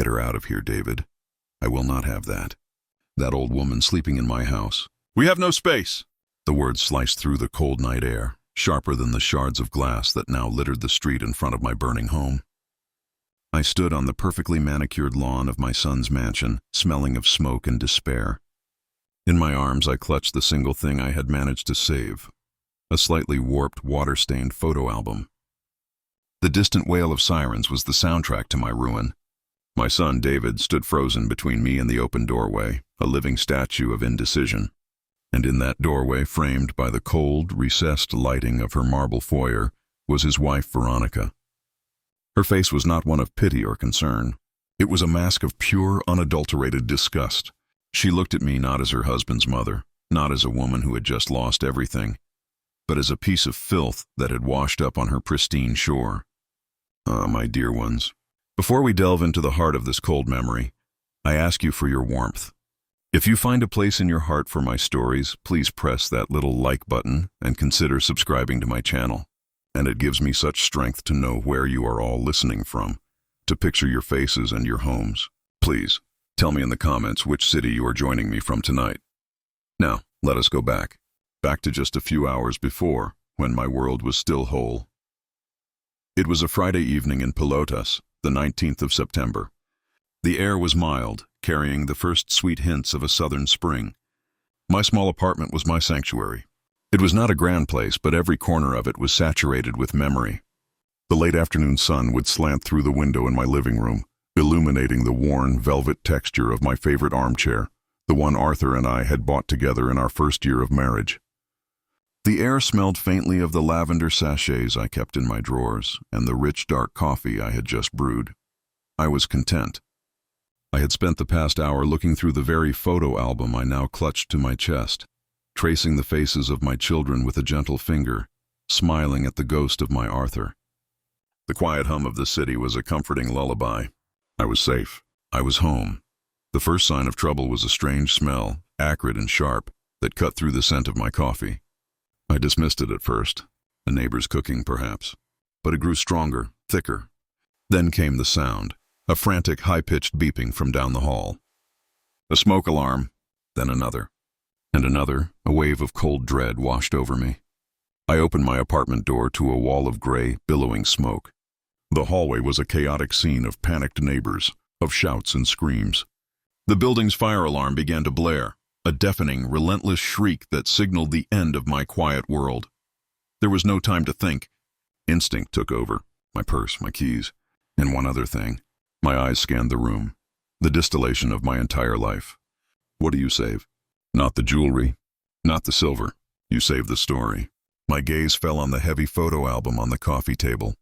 Get her out of here, David. I will not have that. That old woman sleeping in my house. We have no space. The words sliced through the cold night air, sharper than the shards of glass that now littered the street in front of my burning home. I stood on the perfectly manicured lawn of my son's mansion, smelling of smoke and despair. In my arms, I clutched the single thing I had managed to save, a slightly warped, water-stained photo album. The distant wail of sirens was the soundtrack to my ruin. My son, David, stood frozen between me and the open doorway, a living statue of indecision. And in that doorway, framed by the cold, recessed lighting of her marble foyer, was his wife, Veronica. Her face was not one of pity or concern. It was a mask of pure, unadulterated disgust. She looked at me not as her husband's mother, not as a woman who had just lost everything, but as a piece of filth that had washed up on her pristine shore. Ah, my dear ones, before we delve into the heart of this cold memory, I ask you for your warmth. If you find a place in your heart for my stories, please press that little like button and consider subscribing to my channel. And it gives me such strength to know where you are all listening from, to picture your faces and your homes. Please, tell me in the comments which city you are joining me from tonight. Now, let us go back to just a few hours before, when my world was still whole. It was a Friday evening in Pelotas, the 19th of September. The air was mild, carrying the first sweet hints of a southern spring. My small apartment was my sanctuary. It was not a grand place, but every corner of it was saturated with memory. The late afternoon sun would slant through the window in my living room, illuminating the worn velvet texture of my favorite armchair, the one Arthur and I had bought together in our first year of marriage. The air smelled faintly of the lavender sachets I kept in my drawers and the rich dark coffee I had just brewed. I was content. I had spent the past hour looking through the very photo album I now clutched to my chest, tracing the faces of my children with a gentle finger, smiling at the ghost of my Arthur. The quiet hum of the city was a comforting lullaby. I was safe. I was home. The first sign of trouble was a strange smell, acrid and sharp, that cut through the scent of my coffee. I dismissed it at first, a neighbor's cooking perhaps, but it grew stronger, thicker. Then came the sound, a frantic, high-pitched beeping from down the hall. A smoke alarm, then another. And another, a wave of cold dread washed over me. I opened my apartment door to a wall of gray, billowing smoke. The hallway was a chaotic scene of panicked neighbors, of shouts and screams. The building's fire alarm began to blare, a deafening, relentless shriek that signaled the end of my quiet world. There was no time to think. Instinct took over, my purse, my keys, and one other thing. My eyes scanned the room, the distillation of my entire life. What do you save? Not the jewelry, not the silver. You save the story. My gaze fell on the heavy photo album on the coffee table.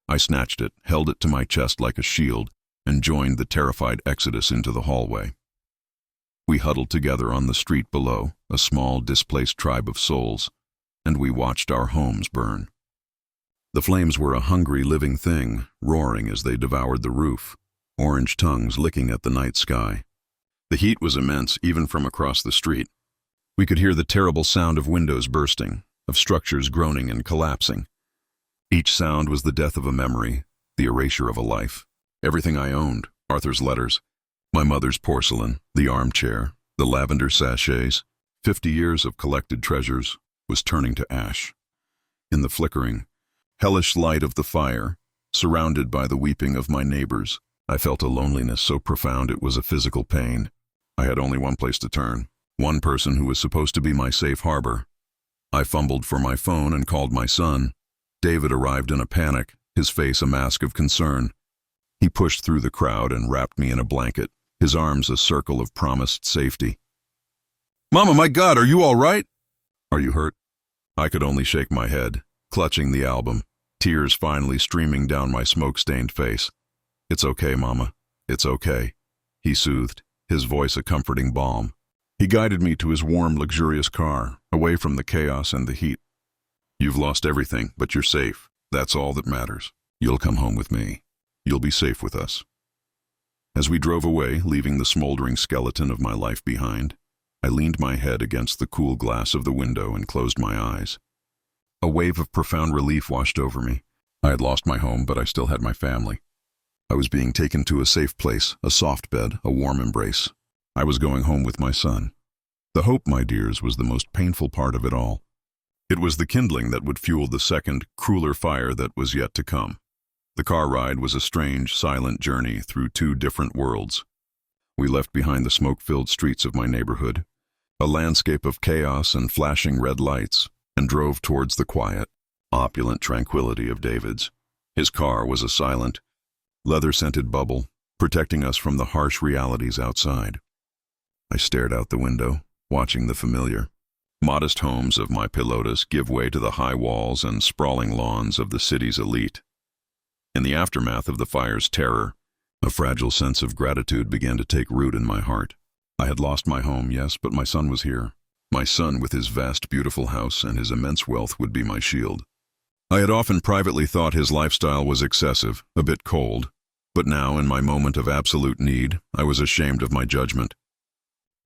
I snatched it, held it to my chest like a shield, and joined the terrified exodus into the hallway. We huddled together on the street below, a small, displaced tribe of souls, and we watched our homes burn. The flames were a hungry, living thing, roaring as they devoured the roof, orange tongues licking at the night sky. The heat was immense, even from across the street. We could hear the terrible sound of windows bursting, of structures groaning and collapsing. Each sound was the death of a memory, the erasure of a life. Everything I owned, Arthur's letters, my mother's porcelain, the armchair, the lavender sachets, 50 years of collected treasures, was turning to ash. In the flickering, hellish light of the fire, surrounded by the weeping of my neighbors, I felt a loneliness so profound it was a physical pain. I had only one place to turn, one person who was supposed to be my safe harbor. I fumbled for my phone and called my son. David arrived in a panic, his face a mask of concern. He pushed through the crowd and wrapped me in a blanket, his arms a circle of promised safety. "Mama, my God, are you all right?" "Are you hurt?" I could only shake my head, clutching the album, tears finally streaming down my smoke-stained face. "It's okay, Mama. It's okay," he soothed, his voice a comforting balm. He guided me to his warm, luxurious car, away from the chaos and the heat. "You've lost everything, but you're safe. That's all that matters. You'll come home with me. You'll be safe with us." As we drove away, leaving the smoldering skeleton of my life behind, I leaned my head against the cool glass of the window and closed my eyes. A wave of profound relief washed over me. I had lost my home, but I still had my family. I was being taken to a safe place, a soft bed, a warm embrace. I was going home with my son. The hope, my dears, was the most painful part of it all. It was the kindling that would fuel the second, crueler fire that was yet to come. The car ride was a strange, silent journey through two different worlds. We left behind the smoke-filled streets of my neighborhood, a landscape of chaos and flashing red lights, and drove towards the quiet, opulent tranquility of David's. His car was a silent, leather-scented bubble, protecting us from the harsh realities outside. I stared out the window, watching the familiar, modest homes of my pilotus give way to the high walls and sprawling lawns of the city's elite. In the aftermath of the fire's terror, a fragile sense of gratitude began to take root in my heart. I had lost my home, yes, but my son was here. My son, with his vast, beautiful house and his immense wealth, would be my shield. I had often privately thought his lifestyle was excessive, a bit cold, but now, in my moment of absolute need, I was ashamed of my judgment.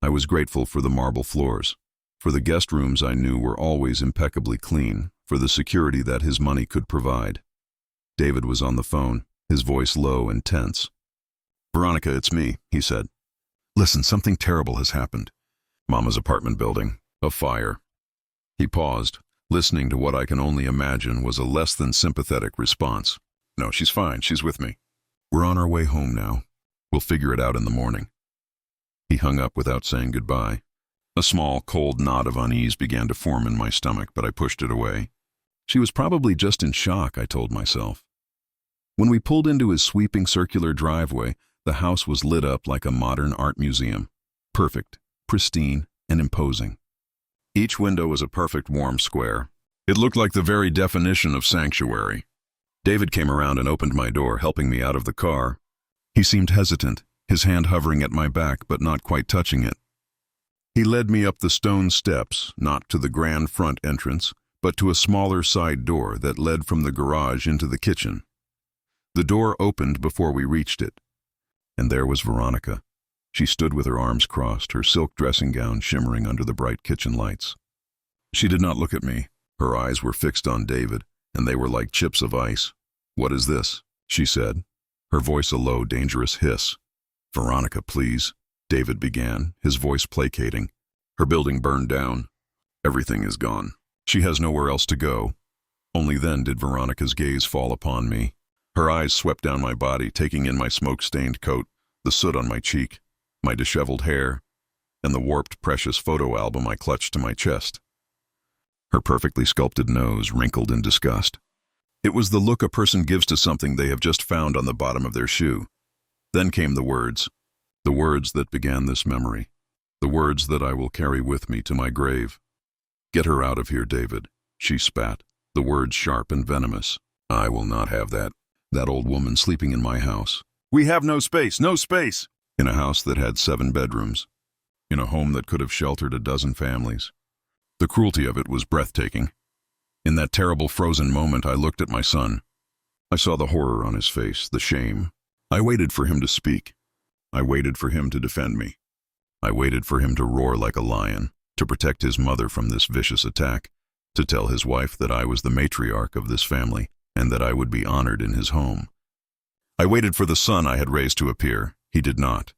I was grateful for the marble floors, for the guest rooms I knew were always impeccably clean, for the security that his money could provide. David was on the phone, his voice low and tense. "Veronica, it's me," he said. "Listen, something terrible has happened. Mama's apartment building, a fire." He paused, listening to what I can only imagine was a less than sympathetic response. "No, she's fine, she's with me. We're on our way home now. We'll figure it out in the morning." He hung up without saying goodbye. A small, cold knot of unease began to form in my stomach, but I pushed it away. She was probably just in shock, I told myself. When we pulled into his sweeping circular driveway, the house was lit up like a modern art museum. Perfect, pristine, and imposing. Each window was a perfect warm square. It looked like the very definition of sanctuary. David came around and opened my door, helping me out of the car. He seemed hesitant, his hand hovering at my back but not quite touching it. He led me up the stone steps, not to the grand front entrance, but to a smaller side door that led from the garage into the kitchen. The door opened before we reached it, and there was Veronica. She stood with her arms crossed, her silk dressing gown shimmering under the bright kitchen lights. She did not look at me. Her eyes were fixed on David, and they were like chips of ice. "What is this?" she said, her voice a low, dangerous hiss. "Veronica, please," David began, his voice placating. "Her building burned down. Everything is gone. She has nowhere else to go." Only then did Veronica's gaze fall upon me. Her eyes swept down my body, taking in my smoke-stained coat, the soot on my cheek, my disheveled hair, and the warped, precious photo album I clutched to my chest. Her perfectly sculpted nose wrinkled in disgust. It was the look a person gives to something they have just found on the bottom of their shoe. Then came the words that began this memory, the words that I will carry with me to my grave. "Get her out of here, David," she spat, the words sharp and venomous. "I will not have that old woman sleeping in my house. We have no space, no space!" In a house that had 7 bedrooms, in a home that could have sheltered a dozen families. The cruelty of it was breathtaking. In that terrible frozen moment, I looked at my son. I saw the horror on his face, the shame. I waited for him to speak. I waited for him to defend me. I waited for him to roar like a lion, to protect his mother from this vicious attack, to tell his wife that I was the matriarch of this family and that I would be honored in his home. I waited for the son I had raised to appear. He did not.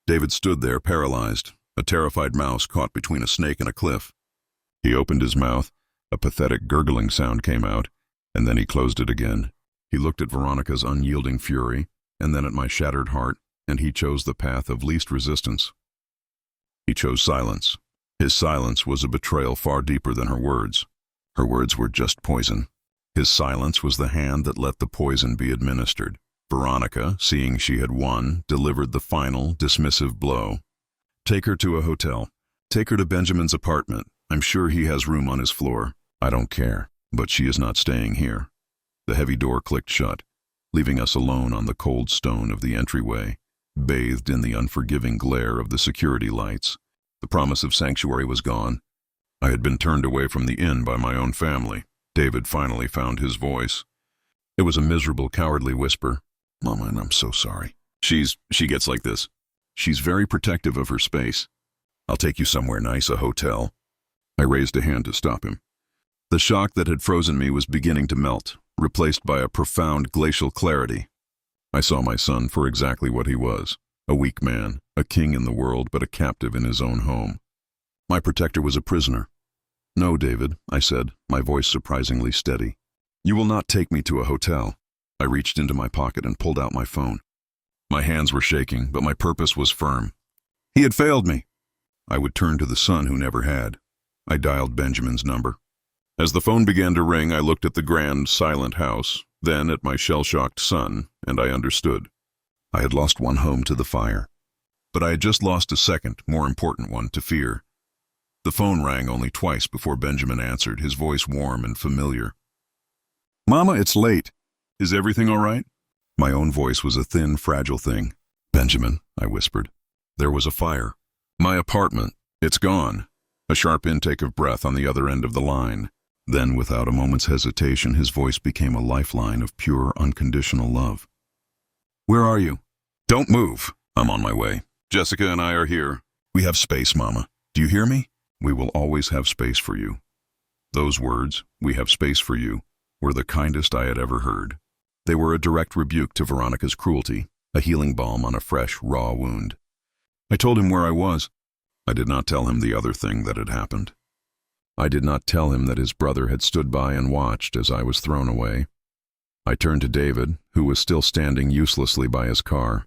David stood there paralyzed, a terrified mouse caught between a snake and a cliff. He opened his mouth, a pathetic gurgling sound came out, and then he closed it again. He looked at Veronica's unyielding fury, and then at my shattered heart, and he chose the path of least resistance. He chose silence. His silence was a betrayal far deeper than her words. Her words were just poison. His silence was the hand that let the poison be administered. Veronica, seeing she had won, delivered the final, dismissive blow. "Take her to a hotel. Take her to Benjamin's apartment. I'm sure he has room on his floor. I don't care, but she is not staying here." The heavy door clicked shut, leaving us alone on the cold stone of the entryway, bathed in the unforgiving glare of the security lights. The promise of sanctuary was gone. I had been turned away from the inn by my own family. David finally found his voice. It was a miserable, cowardly whisper. "Mama, and I'm so sorry. She gets like this. She's very protective of her space. I'll take you somewhere nice, a hotel." I raised a hand to stop him. The shock that had frozen me was beginning to melt, replaced by a profound glacial clarity. I saw my son for exactly what he was, a weak man, a king in the world, but a captive in his own home. My protector was a prisoner. "No, David," I said, my voice surprisingly steady. "You will not take me to a hotel." I reached into my pocket and pulled out my phone. My hands were shaking, but my purpose was firm. He had failed me. I would turn to the son who never had. I dialed Benjamin's number. As the phone began to ring, I looked at the grand, silent house, then at my shell-shocked son, and I understood. I had lost one home to the fire. But I had just lost a second, more important one, to fear. The phone rang only twice before Benjamin answered, his voice warm and familiar. "Mama, it's late. Is everything all right?" My own voice was a thin, fragile thing. "Benjamin," I whispered. "There was a fire. My apartment. It's gone." A sharp intake of breath on the other end of the line. Then, without a moment's hesitation, his voice became a lifeline of pure, unconditional love. "Where are you?" "Don't move. I'm on my way. Jessica and I are here. We have space, Mama. Do you hear me? We will always have space for you." Those words, "we have space for you," were the kindest I had ever heard. They were a direct rebuke to Veronica's cruelty, a healing balm on a fresh, raw wound. I told him where I was. I did not tell him the other thing that had happened. I did not tell him that his brother had stood by and watched as I was thrown away. I turned to David, who was still standing uselessly by his car.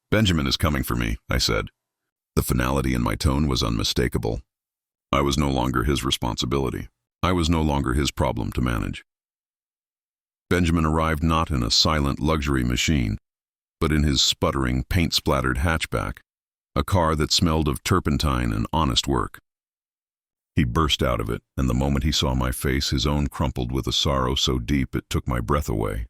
"Benjamin is coming for me," I said. The finality in my tone was unmistakable. I was no longer his responsibility. I was no longer his problem to manage. Benjamin arrived not in a silent luxury machine, but in his sputtering, paint-splattered hatchback, a car that smelled of turpentine and honest work. He burst out of it, and the moment he saw my face, his own crumpled with a sorrow so deep it took my breath away.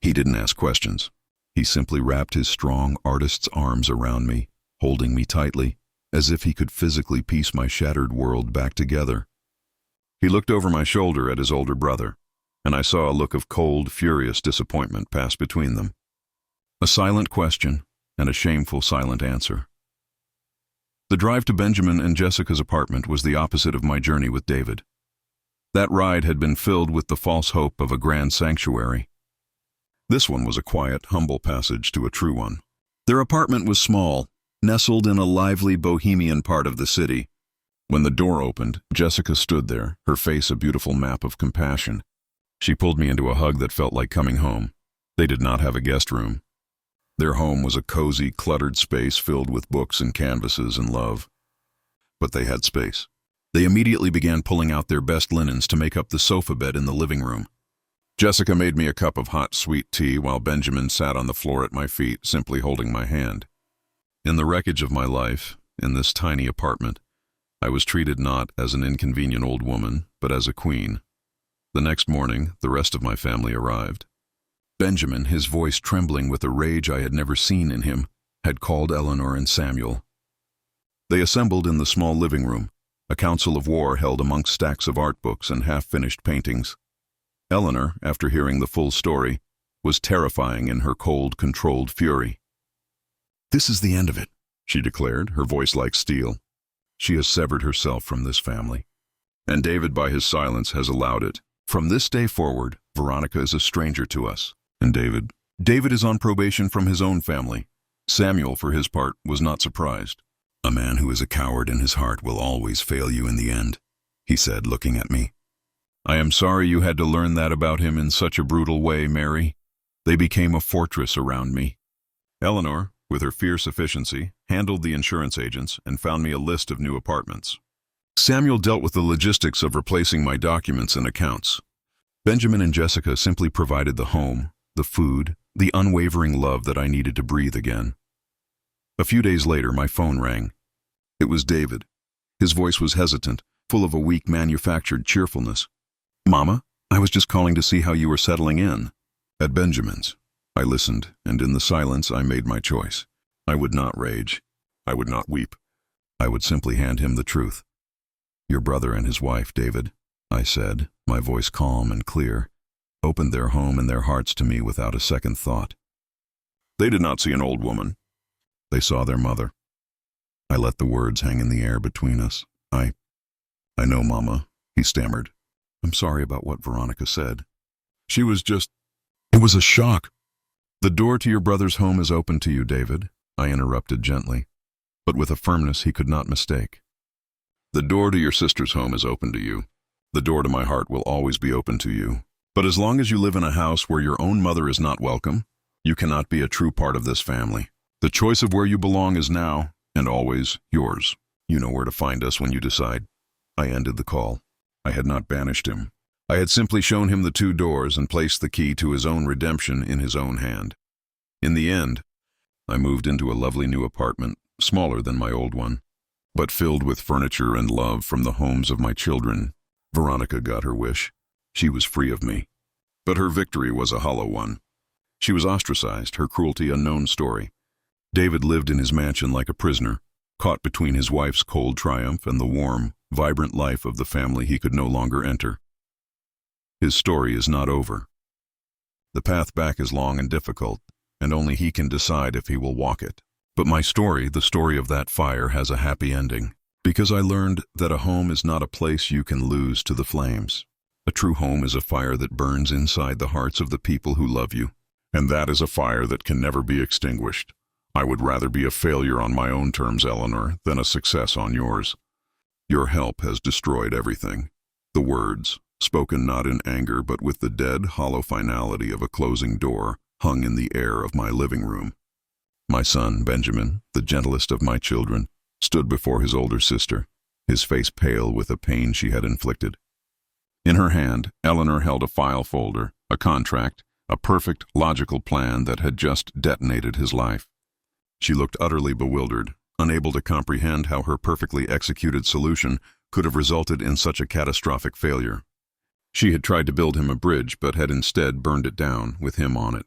He didn't ask questions. He simply wrapped his strong artist's arms around me, holding me tightly, as if he could physically piece my shattered world back together. He looked over my shoulder at his older brother, and I saw a look of cold, furious disappointment pass between them. A silent question and a shameful silent answer. The drive to Benjamin and Jessica's apartment was the opposite of my journey with David. That ride had been filled with the false hope of a grand sanctuary. This one was a quiet, humble passage to a true one. Their apartment was small, nestled in a lively bohemian part of the city. When the door opened, Jessica stood there, her face a beautiful map of compassion. She pulled me into a hug that felt like coming home. They did not have a guest room. Their home was a cozy, cluttered space filled with books and canvases and love. But they had space. They immediately began pulling out their best linens to make up the sofa bed in the living room. Jessica made me a cup of hot, sweet tea while Benjamin sat on the floor at my feet, simply holding my hand. In the wreckage of my life, in this tiny apartment, I was treated not as an inconvenient old woman, but as a queen. The next morning, the rest of my family arrived. Benjamin, his voice trembling with a rage I had never seen in him, had called Eleanor and Samuel. They assembled in the small living room, a council of war held amongst stacks of art books and half-finished paintings. Eleanor, after hearing the full story, was terrifying in her cold, controlled fury. "This is the end of it," she declared, her voice like steel. "She has severed herself from this family. And David, by his silence, has allowed it. From this day forward, Veronica is a stranger to us. And David is on probation from his own family." Samuel, for his part, was not surprised. "A man who is a coward in his heart will always fail you in the end," he said, looking at me. "I am sorry you had to learn that about him in such a brutal way, Mary." They became a fortress around me. Eleanor, with her fierce efficiency, handled the insurance agents and found me a list of new apartments. Samuel dealt with the logistics of replacing my documents and accounts. Benjamin and Jessica simply provided the home, the food, the unwavering love that I needed to breathe again. A few days later, my phone rang. It was David. His voice was hesitant, full of a weak manufactured cheerfulness. "Mama, I was just calling to see how you were settling in." At Benjamin's. I listened, and in the silence I made my choice. I would not rage. I would not weep. I would simply hand him the truth. "Your brother and his wife, David," I said, my voice calm and clear, opened their home and their hearts to me without a second thought. They did not see an old woman. They saw their mother. I let the words hang in the air between us. I know, Mama," he stammered. "I'm sorry about what Veronica said. She was just... It was a shock. The door to your brother's home is open to you, David, I interrupted gently, but with a firmness he could not mistake. The door to your sister's home is open to you. The door to my heart will always be open to you. But as long as you live in a house where your own mother is not welcome, you cannot be a true part of this family. The choice of where you belong is now, and always, yours. You know where to find us when you decide. I ended the call. I had not banished him. I had simply shown him the 2 doors and placed the key to his own redemption in his own hand. In the end, I moved into a lovely new apartment, smaller than my old one, but filled with furniture and love from the homes of my children. Veronica got her wish. She was free of me. But her victory was a hollow one. She was ostracized, her cruelty a known story. David lived in his mansion like a prisoner, caught between his wife's cold triumph and the warm, vibrant life of the family he could no longer enter. His story is not over. The path back is long and difficult, and only he can decide if he will walk it. But my story, the story of that fire, has a happy ending, because I learned that a home is not a place you can lose to the flames. A true home is a fire that burns inside the hearts of the people who love you, and that is a fire that can never be extinguished. I would rather be a failure on my own terms, Eleanor, than a success on yours. Your help has destroyed everything. The words, spoken not in anger but with the dead, hollow finality of a closing door, hung in the air of my living room. My son, Benjamin, the gentlest of my children, stood before his older sister, his face pale with the pain she had inflicted. In her hand, Eleanor held a file folder, a contract, a perfect, logical plan that had just detonated his life. She looked utterly bewildered, unable to comprehend how her perfectly executed solution could have resulted in such a catastrophic failure. She had tried to build him a bridge, but had instead burned it down with him on it.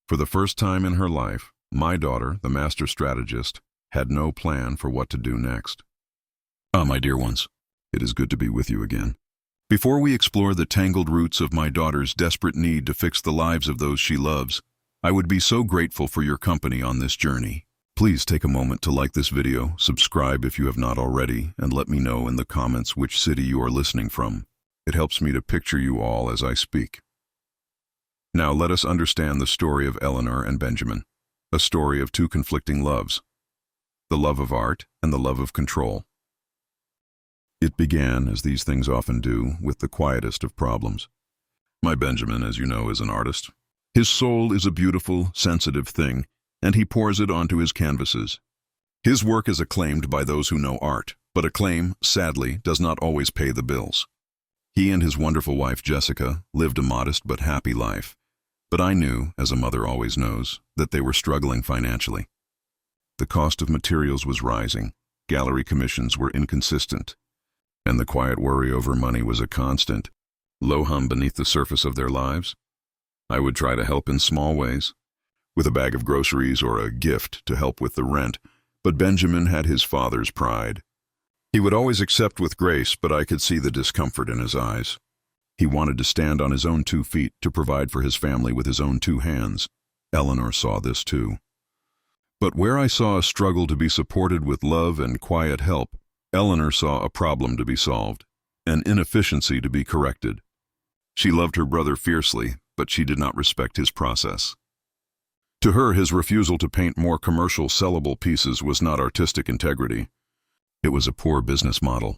For the first time in her life, my daughter, the master strategist, had no plan for what to do next. My dear ones, it is good to be with you again. Before we explore the tangled roots of my daughter's desperate need to fix the lives of those she loves, I would be so grateful for your company on this journey. Please take a moment to like this video, subscribe if you have not already, and let me know in the comments which city you are listening from. It helps me to picture you all as I speak. Now let us understand the story of Eleanor and Benjamin, a story of 2 conflicting loves, the love of art and the love of control. It began, as these things often do, with the quietest of problems. My Benjamin, as you know, is an artist. His soul is a beautiful, sensitive thing, and he pours it onto his canvases. His work is acclaimed by those who know art, but acclaim, sadly, does not always pay the bills. He and his wonderful wife, Jessica, lived a modest but happy life, but I knew, as a mother always knows, that they were struggling financially. The cost of materials was rising, gallery commissions were inconsistent, and the quiet worry over money was a constant, low hum beneath the surface of their lives. I would try to help in small ways, with a bag of groceries or a gift to help with the rent, but Benjamin had his father's pride. He would always accept with grace, but I could see the discomfort in his eyes. He wanted to stand on his own 2 feet, to provide for his family with his own 2 hands. Eleanor saw this too. But where I saw a struggle to be supported with love and quiet help, Eleanor saw a problem to be solved, an inefficiency to be corrected. She loved her brother fiercely, but she did not respect his process. To her, his refusal to paint more commercial, sellable pieces was not artistic integrity. It was a poor business model.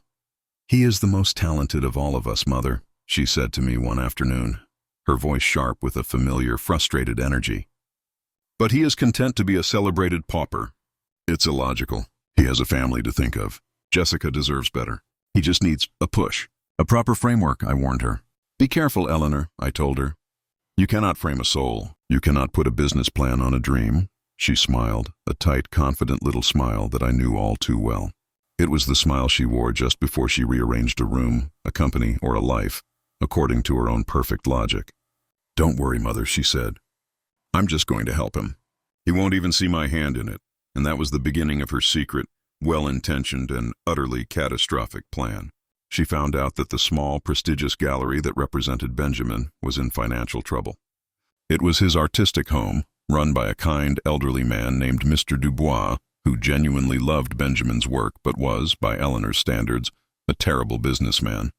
"He is the most talented of all of us, Mother," she said to me one afternoon, her voice sharp with a familiar, frustrated energy. "But he is content to be a celebrated pauper. It's illogical. He has a family to think of. Jessica deserves better. He just needs a push, a proper framework," I warned her. "Be careful, Eleanor," I told her. "You cannot frame a soul. You cannot put a business plan on a dream." She smiled, a tight, confident little smile that I knew all too well. It was the smile she wore just before she rearranged a room, a company, or a life, according to her own perfect logic. "Don't worry, Mother," she said. "I'm just going to help him. He won't even see my hand in it." And that was the beginning of her secret, well-intentioned and utterly catastrophic plan. She found out that the small, prestigious gallery that represented Benjamin was in financial trouble. It was his artistic home, run by a kind, elderly man named Mr. Dubois, who genuinely loved Benjamin's work but was, by Eleanor's standards, a terrible businessman.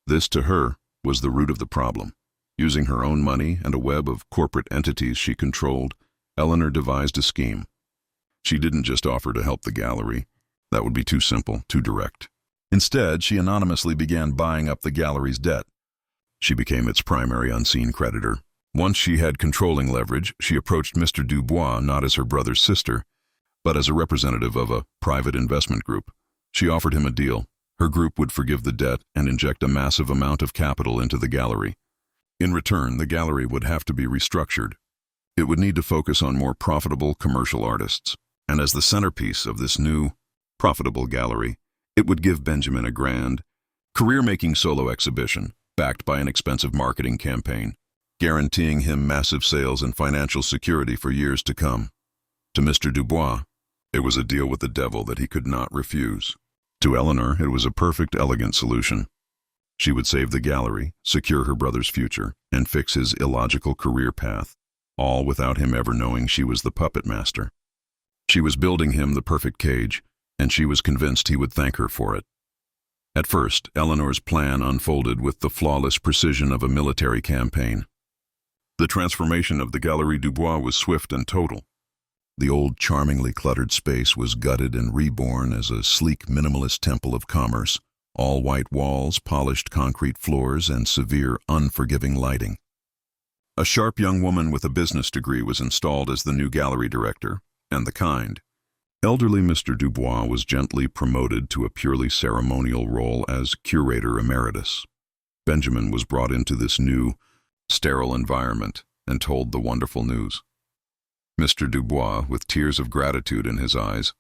This, to her, was the root of the problem. Using her own money and a web of corporate entities she controlled, Eleanor devised a scheme. She didn't just offer to help the gallery. That would be too simple, too direct. Instead, she anonymously began buying up the gallery's debt. She became its primary unseen creditor. Once she had controlling leverage, she approached Mr. Dubois not as her brother's sister, but as a representative of a private investment group. She offered him a deal. Her group would forgive the debt and inject a massive amount of capital into the gallery. In return, the gallery would have to be restructured. It would need to focus on more profitable commercial artists. And as the centerpiece of this new, profitable gallery, it would give Benjamin a grand, career-making solo exhibition, backed by an expensive marketing campaign, guaranteeing him massive sales and financial security for years to come. To Mr. Dubois, it was a deal with the devil that he could not refuse. To Eleanor, it was a perfect, elegant solution. She would save the gallery, secure her brother's future, and fix his illogical career path, all without him ever knowing she was the puppet master. She was building him the perfect cage, and she was convinced he would thank her for it. At first, Eleanor's plan unfolded with the flawless precision of a military campaign. The transformation of the Galerie Dubois was swift and total. The old, charmingly cluttered space was gutted and reborn as a sleek, minimalist temple of commerce, all white walls, polished concrete floors, and severe, unforgiving lighting. A sharp young woman with a business degree was installed as the new gallery director, and the kind. Elderly Mr. Dubois was gently promoted to a purely ceremonial role as curator emeritus. Benjamin was brought into this new, sterile environment and told the wonderful news. Mr. Dubois, with tears of gratitude in his eyes,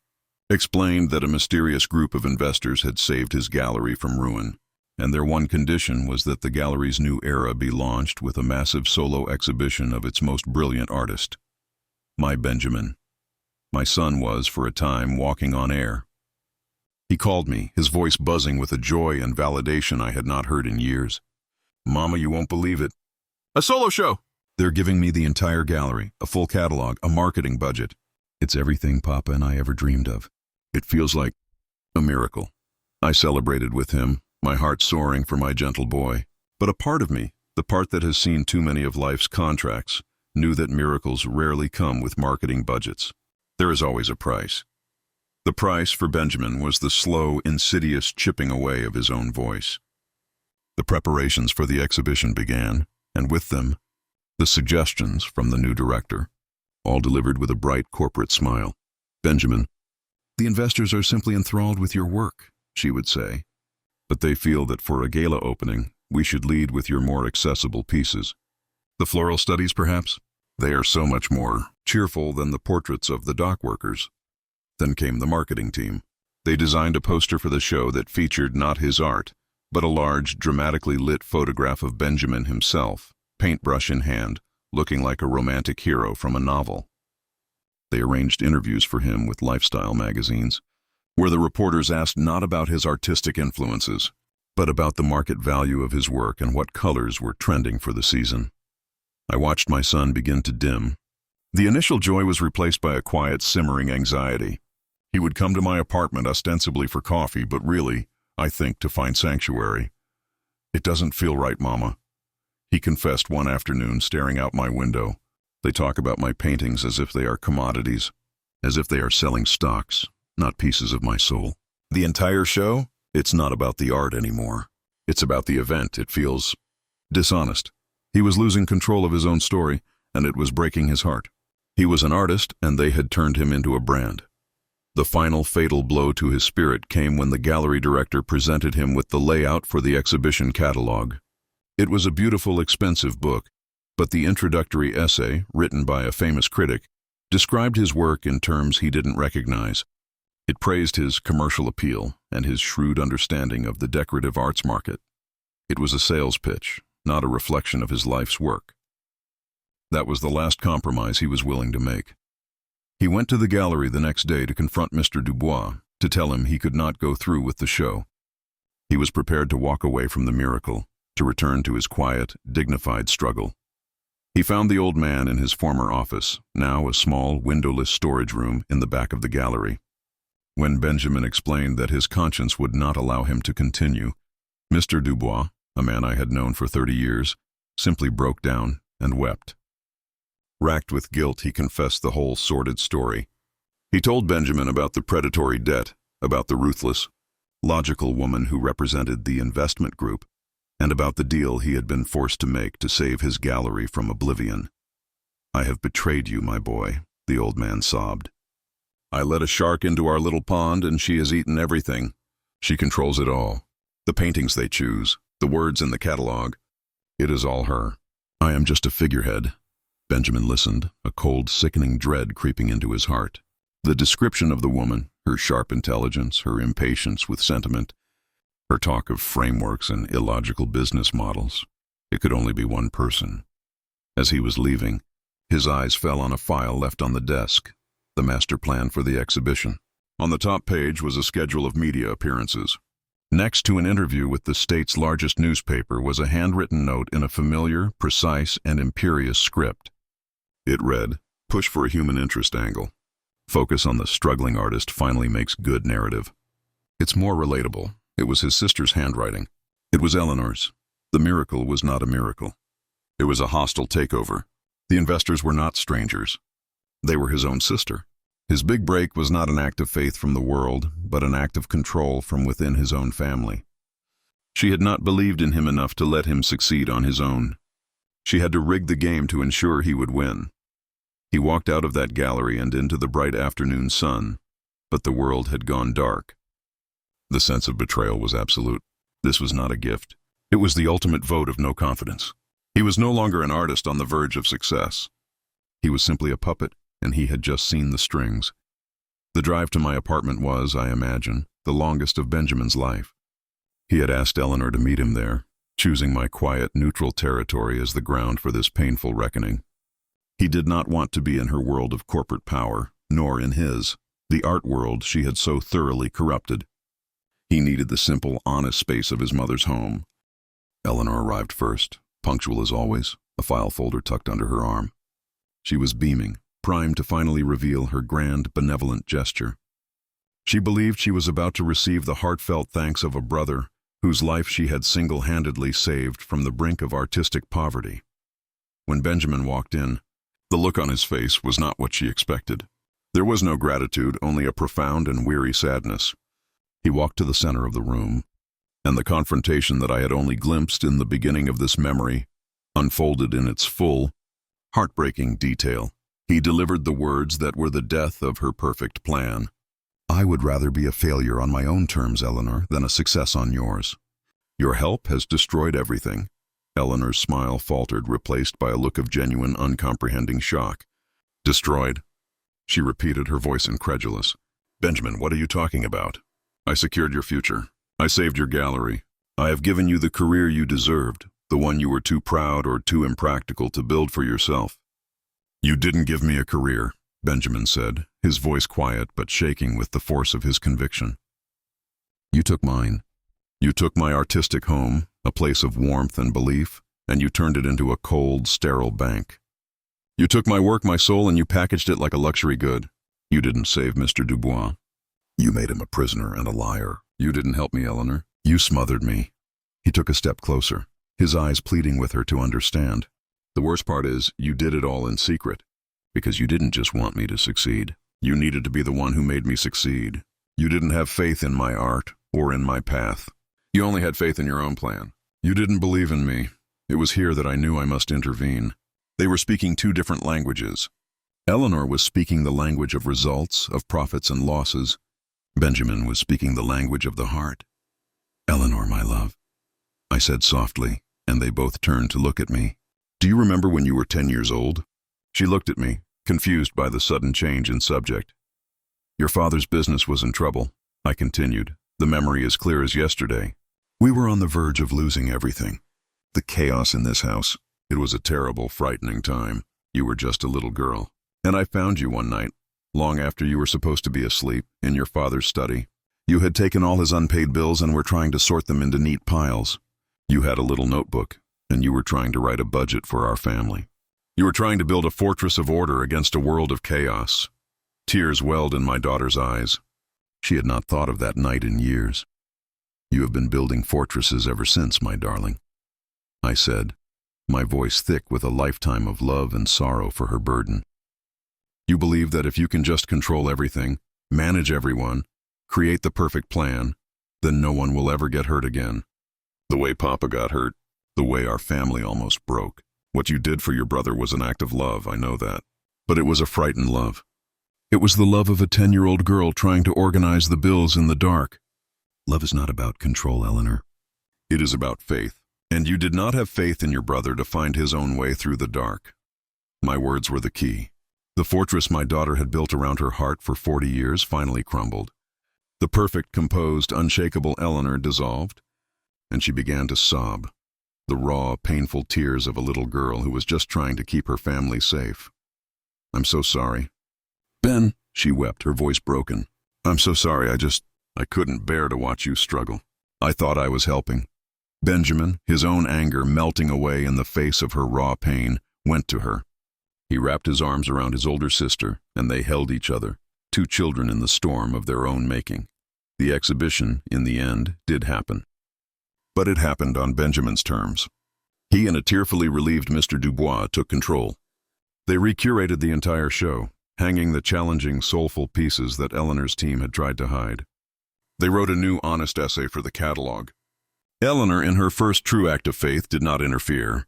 explained that a mysterious group of investors had saved his gallery from ruin, and their one condition was that the gallery's new era be launched with a massive solo exhibition of its most brilliant artist. My Benjamin. My son was, for a time, walking on air. He called me, his voice buzzing with a joy and validation I had not heard in years. "Mama, you won't believe it. A solo show! They're giving me the entire gallery, a full catalog, a marketing budget. It's everything Papa and I ever dreamed of. It feels like a miracle." I celebrated with him, my heart soaring for my gentle boy. But a part of me, the part that has seen too many of life's contracts, knew that miracles rarely come with marketing budgets. There is always a price. The price for Benjamin was the slow, insidious chipping away of his own voice. The preparations for the exhibition began, and with them, the suggestions from the new director, all delivered with a bright corporate smile. "Benjamin, the investors are simply enthralled with your work," she would say, "but they feel that for a gala opening, we should lead with your more accessible pieces. The floral studies, perhaps? They are so much more cheerful than the portraits of the dock workers." Then came the marketing team. They designed a poster for the show that featured not his art, but a large, dramatically lit photograph of Benjamin himself, paintbrush in hand, looking like a romantic hero from a novel. They arranged interviews for him with lifestyle magazines, where the reporters asked not about his artistic influences, but about the market value of his work and what colors were trending for the season. I watched my son begin to dim. The initial joy was replaced by a quiet, simmering anxiety. He would come to my apartment ostensibly for coffee, but really, I think, to find sanctuary. "It doesn't feel right, Mama," he confessed one afternoon, staring out my window. "They talk about my paintings as if they are commodities, as if they are selling stocks, not pieces of my soul. The entire show? It's not about the art anymore. It's about the event. It feels dishonest." He was losing control of his own story, and it was breaking his heart. He was an artist, and they had turned him into a brand. The final fatal blow to his spirit came when the gallery director presented him with the layout for the exhibition catalog. It was a beautiful, expensive book, but the introductory essay, written by a famous critic, described his work in terms he didn't recognize. It praised his commercial appeal and his shrewd understanding of the decorative arts market. It was a sales pitch, not a reflection of his life's work. That was the last compromise he was willing to make. He went to the gallery the next day to confront Mr. Dubois, to tell him he could not go through with the show. He was prepared to walk away from the miracle, to return to his quiet, dignified struggle. He found the old man in his former office, now a small, windowless storage room in the back of the gallery. When Benjamin explained that his conscience would not allow him to continue, Mr. Dubois, a man I had known for 30 years, simply broke down and wept. Racked with guilt, he confessed the whole sordid story. He told Benjamin about the predatory debt, about the ruthless, logical woman who represented the investment group, and about the deal he had been forced to make to save his gallery from oblivion. "I have betrayed you, my boy," the old man sobbed. "I let a shark into our little pond and she has eaten everything. She controls it all. The paintings they choose, the words in the catalog. It is all her. I am just a figurehead." Benjamin listened, a cold, sickening dread creeping into his heart. The description of the woman, her sharp intelligence, her impatience with sentiment, her talk of frameworks and illogical business models. It could only be one person. As he was leaving, his eyes fell on a file left on the desk, the master plan for the exhibition. On the top page was a schedule of media appearances. Next to an interview with the state's largest newspaper was a handwritten note in a familiar, precise, and imperious script. It read, "Push for a human interest angle. Focus on the struggling artist finally makes good narrative." It's more relatable. It was his sister's handwriting. It was Eleanor's. The miracle was not a miracle. It was a hostile takeover. The investors were not strangers. They were his own sister. His big break was not an act of faith from the world, but an act of control from within his own family. She had not believed in him enough to let him succeed on his own. She had to rig the game to ensure he would win. He walked out of that gallery and into the bright afternoon sun, but the world had gone dark. The sense of betrayal was absolute. This was not a gift. It was the ultimate vote of no confidence. He was no longer an artist on the verge of success. He was simply a puppet, and he had just seen the strings. The drive to my apartment was, I imagine, the longest of Benjamin's life. He had asked Eleanor to meet him there, choosing my quiet, neutral territory as the ground for this painful reckoning. He did not want to be in her world of corporate power, nor in his, the art world she had so thoroughly corrupted. He needed the simple, honest space of his mother's home. Eleanor arrived first, punctual as always, a file folder tucked under her arm. She was beaming, primed to finally reveal her grand, benevolent gesture. She believed she was about to receive the heartfelt thanks of a brother whose life she had single-handedly saved from the brink of artistic poverty. When Benjamin walked in, the look on his face was not what she expected. There was no gratitude, only a profound and weary sadness. He walked to the center of the room, and the confrontation that I had only glimpsed in the beginning of this memory unfolded in its full, heartbreaking detail. He delivered the words that were the death of her perfect plan. "I would rather be a failure on my own terms, Eleanor, than a success on yours. Your help has destroyed everything." Eleanor's smile faltered, replaced by a look of genuine, uncomprehending shock. "Destroyed?" She repeated, her voice incredulous. "Benjamin, what are you talking about? I secured your future. I saved your gallery. I have given you the career you deserved, the one you were too proud or too impractical to build for yourself." "You didn't give me a career," Benjamin said, his voice quiet but shaking with the force of his conviction. "You took mine. You took my artistic home, a place of warmth and belief, and you turned it into a cold, sterile bank. You took my work, my soul, and you packaged it like a luxury good. You didn't save Mr. Dubois. You made him a prisoner and a liar. You didn't help me, Eleanor. You smothered me." He took a step closer, his eyes pleading with her to understand. "The worst part is, you did it all in secret, because you didn't just want me to succeed. You needed to be the one who made me succeed. You didn't have faith in my art or in my path. You only had faith in your own plan. You didn't believe in me. It was here that I knew I must intervene." They were speaking two different languages. Eleanor was speaking the language of results, of profits and losses. Benjamin was speaking the language of the heart. "Eleanor, my love," I said softly, and they both turned to look at me. "Do you remember when you were 10 years old?" She looked at me, confused by the sudden change in subject. "Your father's business was in trouble," I continued, the memory as clear as yesterday. "We were on the verge of losing everything. The chaos in this house. It was a terrible, frightening time. You were just a little girl. And I found you one night, long after you were supposed to be asleep, in your father's study. You had taken all his unpaid bills and were trying to sort them into neat piles. You had a little notebook, and you were trying to write a budget for our family. You were trying to build a fortress of order against a world of chaos." Tears welled in my daughter's eyes. She had not thought of that night in years. "You have been building fortresses ever since, my darling," I said, my voice thick with a lifetime of love and sorrow for her burden. You believe that if you can just control everything, manage everyone, create the perfect plan, then no one will ever get hurt again. The way Papa got hurt, the way our family almost broke. What you did for your brother was an act of love, I know that. But it was a frightened love. It was the love of a 10-year-old girl trying to organize the bills in the dark. Love is not about control, Eleanor. It is about faith. And you did not have faith in your brother to find his own way through the dark. My words were the key. The fortress my daughter had built around her heart for 40 years finally crumbled. The perfect, composed, unshakable Eleanor dissolved, and she began to sob. The raw, painful tears of a little girl who was just trying to keep her family safe. I'm so sorry. Ben, she wept, her voice broken. I'm so sorry, I couldn't bear to watch you struggle. I thought I was helping. Benjamin, his own anger melting away in the face of her raw pain, went to her. He wrapped his arms around his older sister, and they held each other, two children in the storm of their own making. The exhibition, in the end, did happen. But it happened on Benjamin's terms. He and a tearfully relieved Mr. Dubois took control. They recurated the entire show, hanging the challenging, soulful pieces that Eleanor's team had tried to hide. They wrote a new, honest essay for the catalog. Eleanor, in her first true act of faith, did not interfere.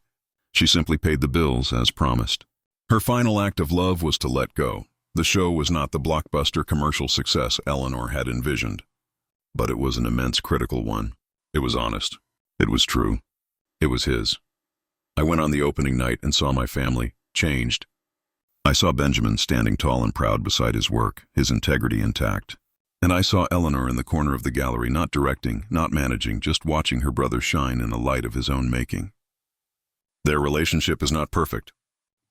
She simply paid the bills as promised. Her final act of love was to let go. The show was not the blockbuster commercial success Eleanor had envisioned. But it was an immense critical one. It was honest. It was true. It was his. I went on the opening night and saw my family, changed. I saw Benjamin standing tall and proud beside his work, his integrity intact. And I saw Eleanor in the corner of the gallery, not directing, not managing, just watching her brother shine in a light of his own making. Their relationship is not perfect,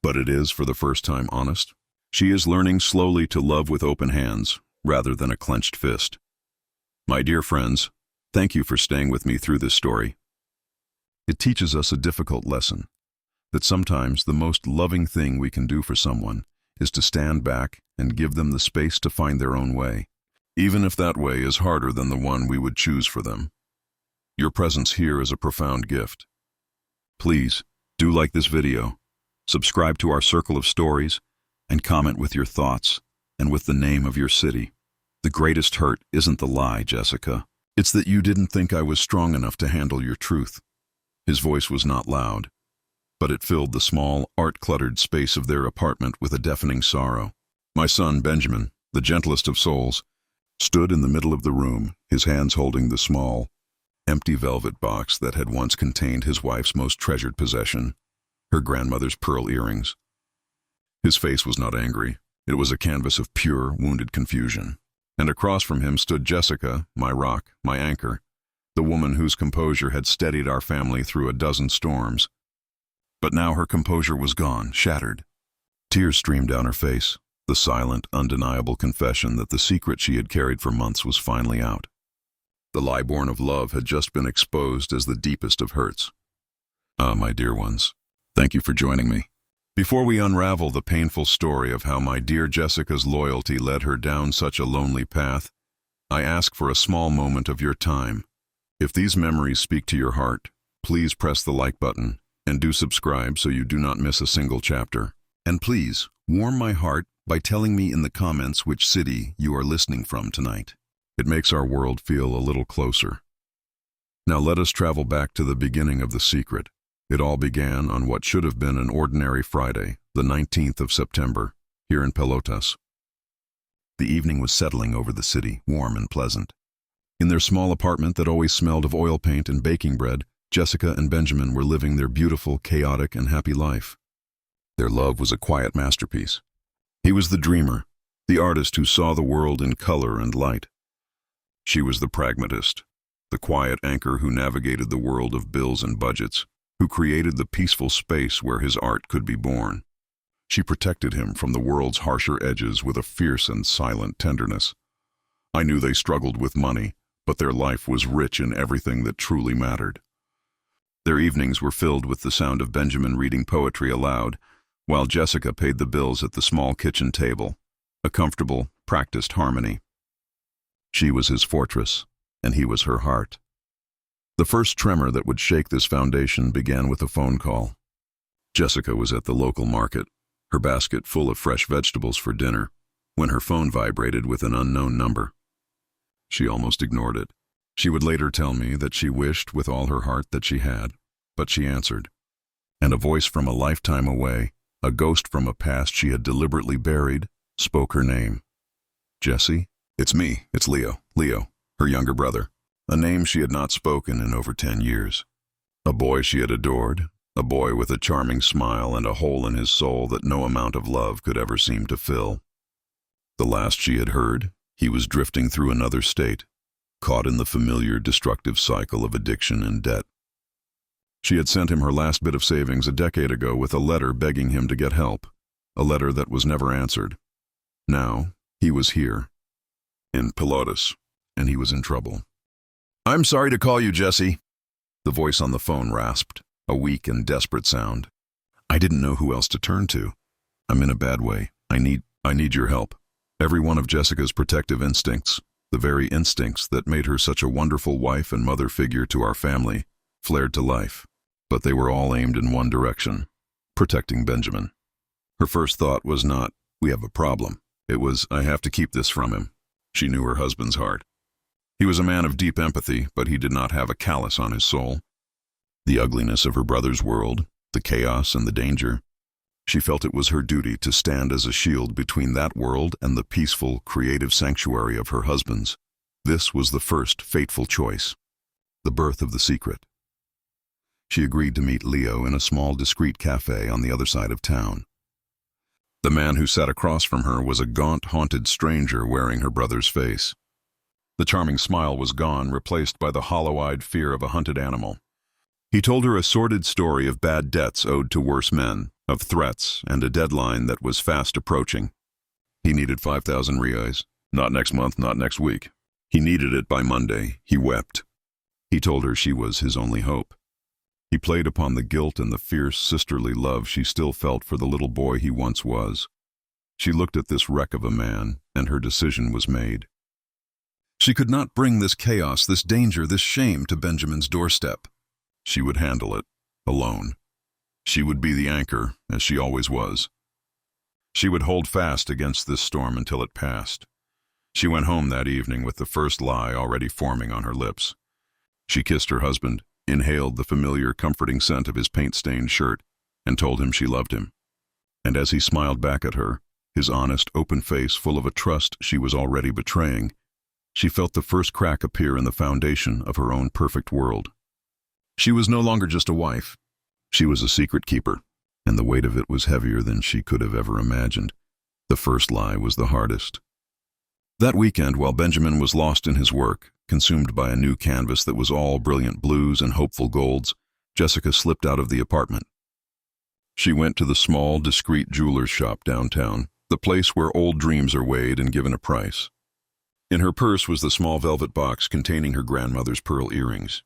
but it is, for the first time, honest. She is learning slowly to love with open hands, rather than a clenched fist. My dear friends, thank you for staying with me through this story. It teaches us a difficult lesson, that sometimes the most loving thing we can do for someone is to stand back and give them the space to find their own way, even if that way is harder than the one we would choose for them. Your presence here is a profound gift. Please, do like this video, subscribe to our circle of stories, and comment with your thoughts and with the name of your city. The greatest hurt isn't the lie, Jessica. It's that you didn't think I was strong enough to handle your truth. His voice was not loud, but it filled the small, art-cluttered space of their apartment with a deafening sorrow. My son, Benjamin, the gentlest of souls, stood in the middle of the room, his hands holding the small, empty velvet box that had once contained his wife's most treasured possession, her grandmother's pearl earrings. His face was not angry. It was a canvas of pure, wounded confusion. And across from him stood Jessica, my rock, my anchor, the woman whose composure had steadied our family through a dozen storms. But now her composure was gone, shattered. Tears streamed down her face, the silent, undeniable confession that the secret she had carried for months was finally out. The lie born of love had just been exposed as the deepest of hurts. Ah, my dear ones, thank you for joining me. Before we unravel the painful story of how my dear Jessica's loyalty led her down such a lonely path, I ask for a small moment of your time. If these memories speak to your heart, please press the like button and do subscribe so you do not miss a single chapter. And please, warm my heart by telling me in the comments which city you are listening from tonight. It makes our world feel a little closer. Now let us travel back to the beginning of the secret. It all began on what should have been an ordinary Friday, the 19th of September, here in Pelotas. The evening was settling over the city, warm and pleasant. In their small apartment that always smelled of oil paint and baking bread, Jessica and Benjamin were living their beautiful, chaotic, and happy life. Their love was a quiet masterpiece. He was the dreamer, the artist who saw the world in color and light. She was the pragmatist, the quiet anchor who navigated the world of bills and budgets, who created the peaceful space where his art could be born. She protected him from the world's harsher edges with a fierce and silent tenderness. I knew they struggled with money, but their life was rich in everything that truly mattered. Their evenings were filled with the sound of Benjamin reading poetry aloud, while Jessica paid the bills at the small kitchen table, a comfortable, practiced harmony. She was his fortress, and he was her heart. The first tremor that would shake this foundation began with a phone call. Jessica was at the local market, her basket full of fresh vegetables for dinner, when her phone vibrated with an unknown number. She almost ignored it. She would later tell me that she wished with all her heart that she had, but she answered. And a voice from a lifetime away, a ghost from a past she had deliberately buried, spoke her name. Jessie? It's me, it's Leo, her younger brother, a name she had not spoken in over 10 years. A boy she had adored, a boy with a charming smile and a hole in his soul that no amount of love could ever seem to fill. The last she had heard, he was drifting through another state, caught in the familiar destructive cycle of addiction and debt. She had sent him her last bit of savings a decade ago with a letter begging him to get help, a letter that was never answered. Now, he was here, in Pilatus, and he was in trouble. "I'm sorry to call you, Jessie," the voice on the phone rasped, a weak and desperate sound. I didn't know who else to turn to. "I'm in a bad way. I need your help." Every one of Jessica's protective instincts, the very instincts that made her such a wonderful wife and mother figure to our family, flared to life. But they were all aimed in one direction, protecting Benjamin. Her first thought was not, "We have a problem." It was, "I have to keep this from him." She knew her husband's heart. He was a man of deep empathy, but he did not have a callus on his soul. The ugliness of her brother's world, the chaos and the danger. She felt it was her duty to stand as a shield between that world and the peaceful, creative sanctuary of her husband's. This was the first fateful choice, the birth of the secret. She agreed to meet Leo in a small, discreet cafe on the other side of town. The man who sat across from her was a gaunt, haunted stranger wearing her brother's face. The charming smile was gone, replaced by the hollow-eyed fear of a hunted animal. He told her a sordid story of bad debts owed to worse men, of threats, and a deadline that was fast approaching. He needed 5,000 reais. Not next month, not next week. He needed it by Monday. He wept. He told her she was his only hope. He played upon the guilt and the fierce sisterly love she still felt for the little boy he once was. She looked at this wreck of a man, and her decision was made. She could not bring this chaos, this danger, this shame to Benjamin's doorstep. She would handle it, alone. She would be the anchor, as she always was. She would hold fast against this storm until it passed. She went home that evening with the first lie already forming on her lips. She kissed her husband, inhaled the familiar, comforting scent of his paint-stained shirt, and told him she loved him. And as he smiled back at her, his honest, open face full of a trust she was already betraying, she felt the first crack appear in the foundation of her own perfect world. She was no longer just a wife. She was a secret keeper, and the weight of it was heavier than she could have ever imagined. The first lie was the hardest. That weekend, while Benjamin was lost in his work, consumed by a new canvas that was all brilliant blues and hopeful golds, Jessica slipped out of the apartment. She went to the small, discreet jeweler's shop downtown, the place where old dreams are weighed and given a price. In her purse was the small velvet box containing her grandmother's pearl earrings.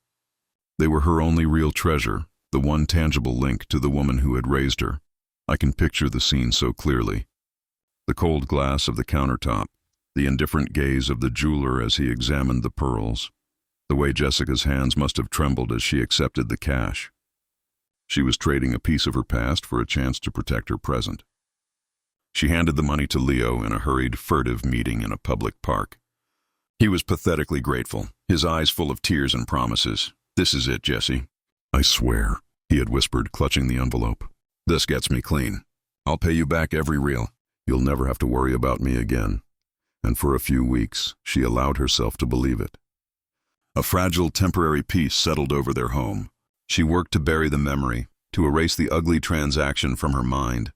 They were her only real treasure, the one tangible link to the woman who had raised her. I can picture the scene so clearly. The cold glass of the countertop, the indifferent gaze of the jeweler as he examined the pearls, the way Jessica's hands must have trembled as she accepted the cash. She was trading a piece of her past for a chance to protect her present. She handed the money to Leo in a hurried, furtive meeting in a public park. He was pathetically grateful, his eyes full of tears and promises. "This is it, Jessie." "I swear," he had whispered, clutching the envelope. "This gets me clean. I'll pay you back every real. You'll never have to worry about me again." And for a few weeks, she allowed herself to believe it. A fragile, temporary peace settled over their home. She worked to bury the memory, to erase the ugly transaction from her mind.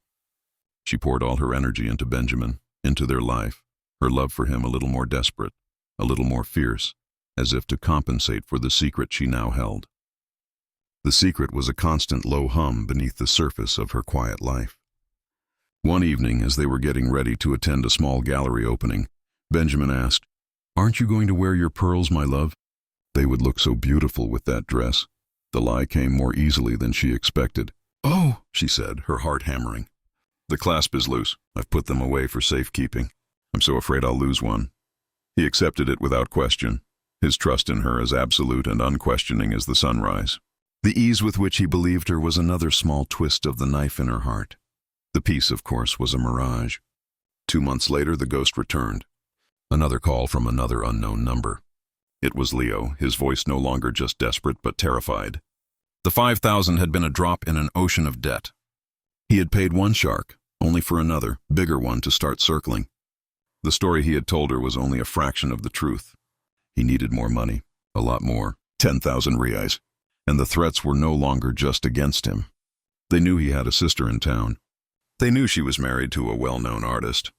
She poured all her energy into Benjamin, into their life, her love for him a little more desperate, a little more fierce, as if to compensate for the secret she now held. The secret was a constant low hum beneath the surface of her quiet life. One evening, as they were getting ready to attend a small gallery opening, Benjamin asked, "Aren't you going to wear your pearls, my love? They would look so beautiful with that dress." The lie came more easily than she expected. "Oh," she said, her heart hammering. "The clasp is loose. I've put them away for safekeeping. I'm so afraid I'll lose one." He accepted it without question, his trust in her as absolute and unquestioning as the sunrise. The ease with which he believed her was another small twist of the knife in her heart. The peace, of course, was a mirage. 2 months later, the ghost returned. Another call from another unknown number. It was Leo, his voice no longer just desperate but terrified. The 5,000 had been a drop in an ocean of debt. He had paid one shark, only for another, bigger one to start circling. The story he had told her was only a fraction of the truth. He needed more money, a lot more, 10,000 reais, and the threats were no longer just against him. They knew he had a sister in town. They knew she was married to a well-known artist.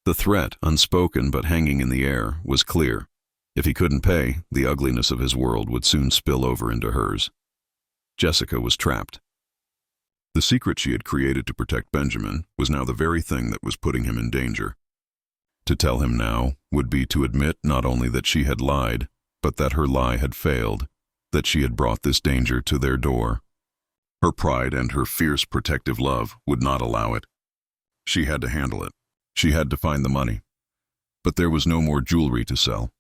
The threat, unspoken but hanging in the air, was clear. If he couldn't pay, the ugliness of his world would soon spill over into hers. Jessica was trapped. The secret she had created to protect Benjamin was now the very thing that was putting him in danger. To tell him now would be to admit not only that she had lied, but that her lie had failed, that she had brought this danger to their door. Her pride and her fierce protective love would not allow it. She had to handle it. She had to find the money. But there was no more jewelry to sell.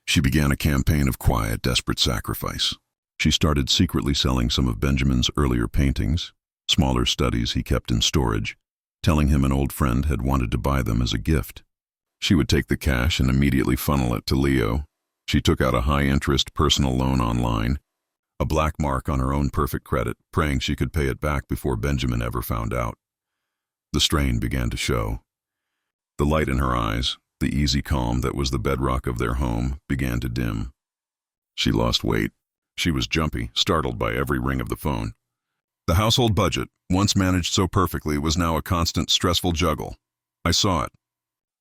She began a campaign of quiet, desperate sacrifice. She started secretly selling some of Benjamin's earlier paintings, smaller studies he kept in storage, telling him an old friend had wanted to buy them as a gift. She would take the cash and immediately funnel it to Leo. She took out a high-interest personal loan online, a black mark on her own perfect credit, praying she could pay it back before Benjamin ever found out. The strain began to show. The light in her eyes, the easy calm that was the bedrock of their home, began to dim. She lost weight. She was jumpy, startled by every ring of the phone. The household budget, once managed so perfectly, was now a constant, stressful juggle. I saw it.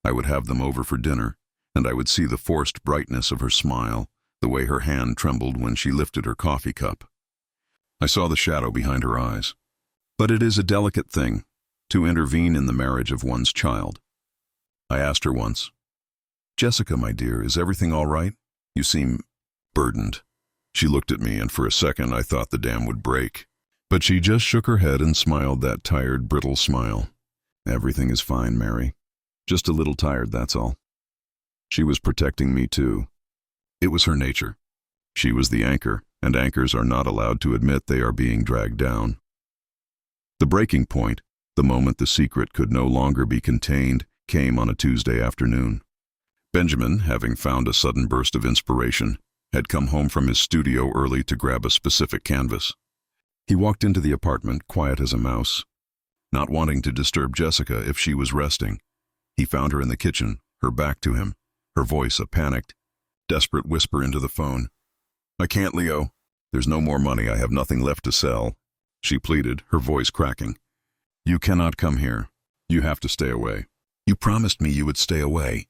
I would have them over for dinner, and I would see the forced brightness of her smile, the way her hand trembled when she lifted her coffee cup. I saw the shadow behind her eyes. But it is a delicate thing, to intervene in the marriage of one's child. I asked her once, "Jessica, my dear, is everything all right? You seem burdened." She looked at me, and for a second I thought the dam would break. But she just shook her head and smiled that tired, brittle smile. "Everything is fine, Mary. Just a little tired, that's all." She was protecting me too. It was her nature. She was the anchor, and anchors are not allowed to admit they are being dragged down. The breaking point, the moment the secret could no longer be contained, came on a Tuesday afternoon. Benjamin, having found a sudden burst of inspiration, had come home from his studio early to grab a specific canvas. He walked into the apartment, quiet as a mouse, not wanting to disturb Jessica if she was resting. He found her in the kitchen, her back to him, her voice a panicked, desperate whisper into the phone. "I can't, Leo. There's no more money. I have nothing left to sell," she pleaded, her voice cracking. "You cannot come here. You have to stay away. You promised me you would stay away."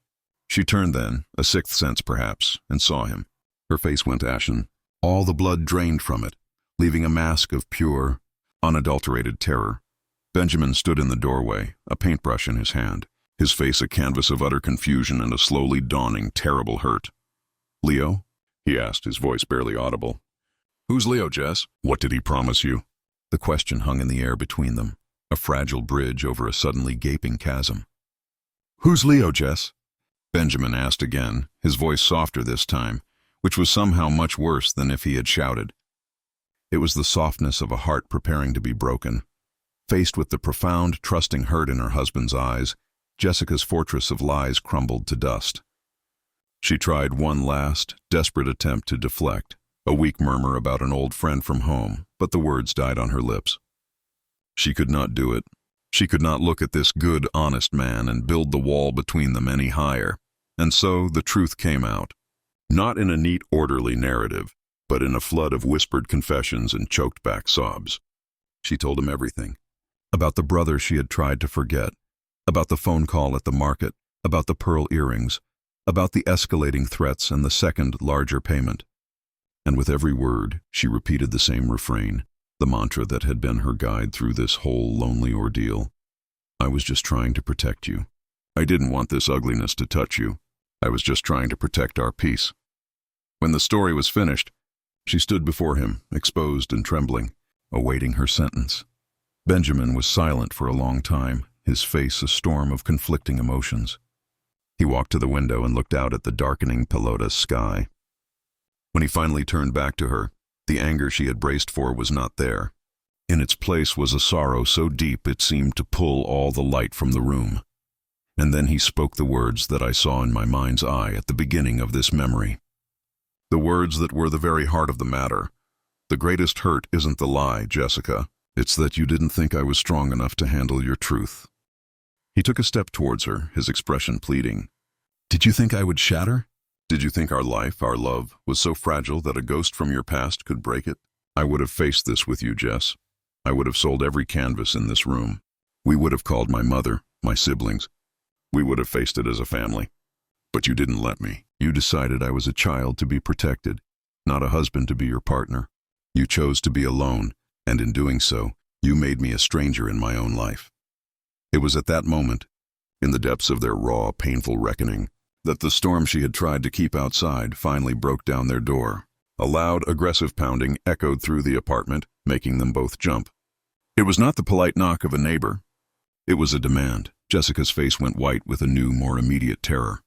She turned then, a sixth sense perhaps, and saw him. Her face went ashen, all the blood drained from it, leaving a mask of pure, unadulterated terror. Benjamin stood in the doorway, a paintbrush in his hand, his face a canvas of utter confusion and a slowly dawning, terrible hurt. "Leo?" he asked, his voice barely audible. "Who's Leo, Jess? What did he promise you?" The question hung in the air between them, a fragile bridge over a suddenly gaping chasm. "Who's Leo, Jess?" Benjamin asked again, his voice softer this time, which was somehow much worse than if he had shouted. It was the softness of a heart preparing to be broken. Faced with the profound, trusting hurt in her husband's eyes, Jessica's fortress of lies crumbled to dust. She tried one last, desperate attempt to deflect, a weak murmur about an old friend from home, but the words died on her lips. She could not do it. She could not look at this good, honest man and build the wall between them any higher. And so the truth came out. Not in a neat, orderly narrative, but in a flood of whispered confessions and choked-back sobs. She told him everything. About the brother she had tried to forget, about the phone call at the market, about the pearl earrings, about the escalating threats and the second, larger payment. And with every word, she repeated the same refrain, the mantra that had been her guide through this whole lonely ordeal. "I was just trying to protect you. I didn't want this ugliness to touch you. I was just trying to protect our peace." When the story was finished, she stood before him, exposed and trembling, awaiting her sentence. Benjamin was silent for a long time, his face a storm of conflicting emotions. He walked to the window and looked out at the darkening Pelotas sky. When he finally turned back to her, The anger she had braced for was not there. In its place was a sorrow so deep it seemed to pull all the light from the room. And then he spoke the words that I saw in my mind's eye at the beginning of this memory. The words that were the very heart of the matter. The greatest hurt isn't the lie, Jessica. It's that you didn't think I was strong enough to handle your truth. He took a step towards her, his expression pleading. Did you think I would shatter? Did you think our life, our love, was so fragile that a ghost from your past could break it? I would have faced this with you, Jess. I would have sold every canvas in this room. We would have called my mother, my siblings. We would have faced it as a family. But you didn't let me. You decided I was a child to be protected, not a husband to be your partner. You chose to be alone, and in doing so, you made me a stranger in my own life. It was at that moment, in the depths of their raw, painful reckoning, that the storm she had tried to keep outside finally broke down their door. A loud, aggressive pounding echoed through the apartment, making them both jump. It was not the polite knock of a neighbor. It was a demand. Jessica's face went white with a new, more immediate terror.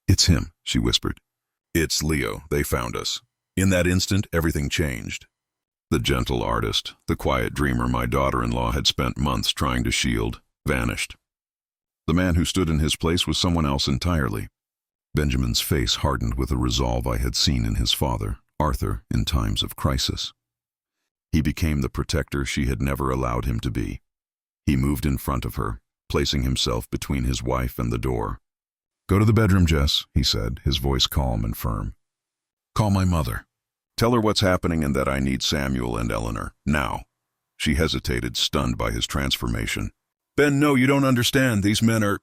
It's him, she whispered. It's Leo. They found us. In that instant, everything changed. The gentle artist, the quiet dreamer my daughter-in-law had spent months trying to shield, vanished. The man who stood in his place was someone else entirely. Benjamin's face hardened with a resolve I had seen in his father, Arthur, in times of crisis. He became the protector she had never allowed him to be. He moved in front of her, placing himself between his wife and the door. Go to the bedroom, Jess, he said, his voice calm and firm. Call my mother. Tell her what's happening and that I need Samuel and Eleanor, now. She hesitated, stunned by his transformation. Ben, no, you don't understand. These men are...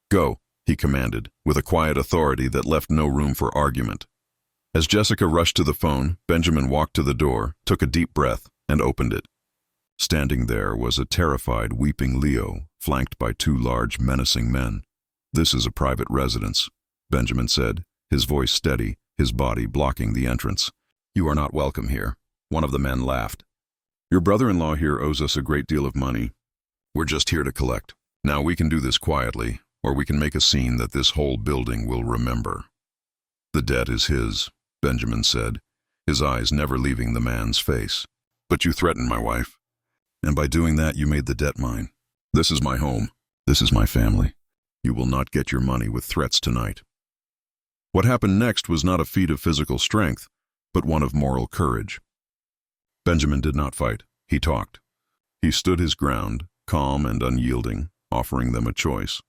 Go, he commanded, with a quiet authority that left no room for argument. As Jessica rushed to the phone, Benjamin walked to the door, took a deep breath, and opened it. Standing there was a terrified, weeping Leo, flanked by two large, menacing men. This is a private residence, Benjamin said, his voice steady, his body blocking the entrance. You are not welcome here. One of the men laughed. Your brother-in-law here owes us a great deal of money. We're just here to collect. Now we can do this quietly, or we can make a scene that this whole building will remember. The debt is his, Benjamin said, his eyes never leaving the man's face. But you threatened my wife, and by doing that you made the debt mine. This is my home. This is my family. You will not get your money with threats tonight. What happened next was not a feat of physical strength, but one of moral courage. Benjamin did not fight. He talked. He stood his ground, calm and unyielding, offering them a choice,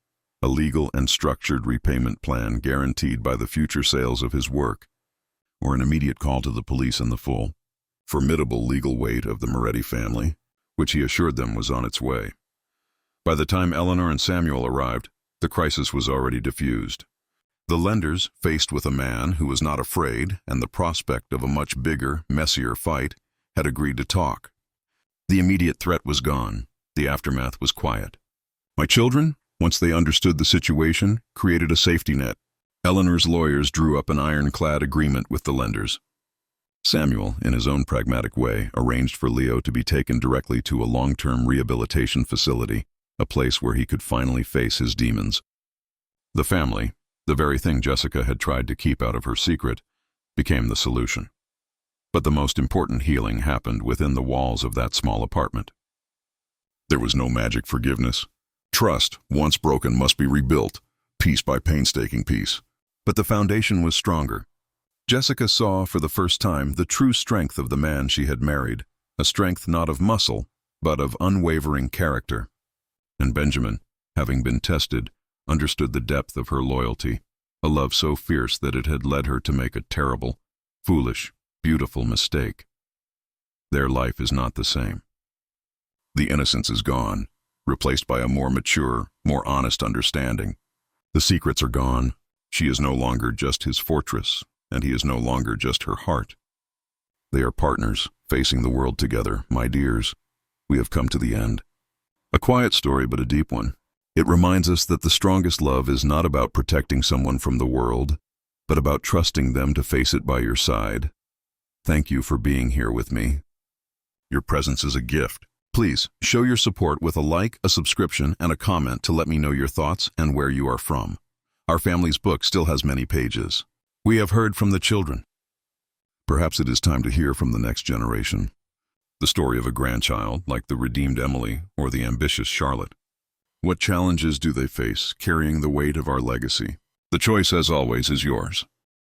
a legal and structured repayment plan guaranteed by the future sales of his work, or an immediate call to the police in the full, formidable legal weight of the Moretti family, which he assured them was on its way. By the time Eleanor and Samuel arrived, the crisis was already diffused. The lenders, faced with a man who was not afraid and the prospect of a much bigger, messier fight, had agreed to talk. The immediate threat was gone. The aftermath was quiet. My children, once they understood the situation, created a safety net. Eleanor's lawyers drew up an ironclad agreement with the lenders. Samuel, in his own pragmatic way, arranged for Leo to be taken directly to a long-term rehabilitation facility, a place where he could finally face his demons. The family, the very thing Jessica had tried to keep out of her secret, became the solution. But the most important healing happened within the walls of that small apartment. There was no magic forgiveness. Trust, once broken, must be rebuilt, piece by painstaking piece. But the foundation was stronger. Jessica saw for the first time the true strength of the man she had married, a strength not of muscle, but of unwavering character. And Benjamin, having been tested, understood the depth of her loyalty, a love so fierce that it had led her to make a terrible, foolish, beautiful mistake. Their life is not the same. The innocence is gone, replaced by a more mature, more honest understanding. The secrets are gone. She is no longer just his fortress, and he is no longer just her heart. They are partners, facing the world together, my dears. We have come to the end. A quiet story, but a deep one. It reminds us that the strongest love is not about protecting someone from the world, but about trusting them to face it by your side. Thank you for being here with me. Your presence is a gift. Please show your support with a like, a subscription, and a comment to let me know your thoughts and where you are from. Our family's book still has many pages. We have heard from the children. Perhaps it is time to hear from the next generation. The story of a grandchild, like the redeemed Emily or the ambitious Charlotte. What challenges do they face, carrying the weight of our legacy? The choice, as always, is yours.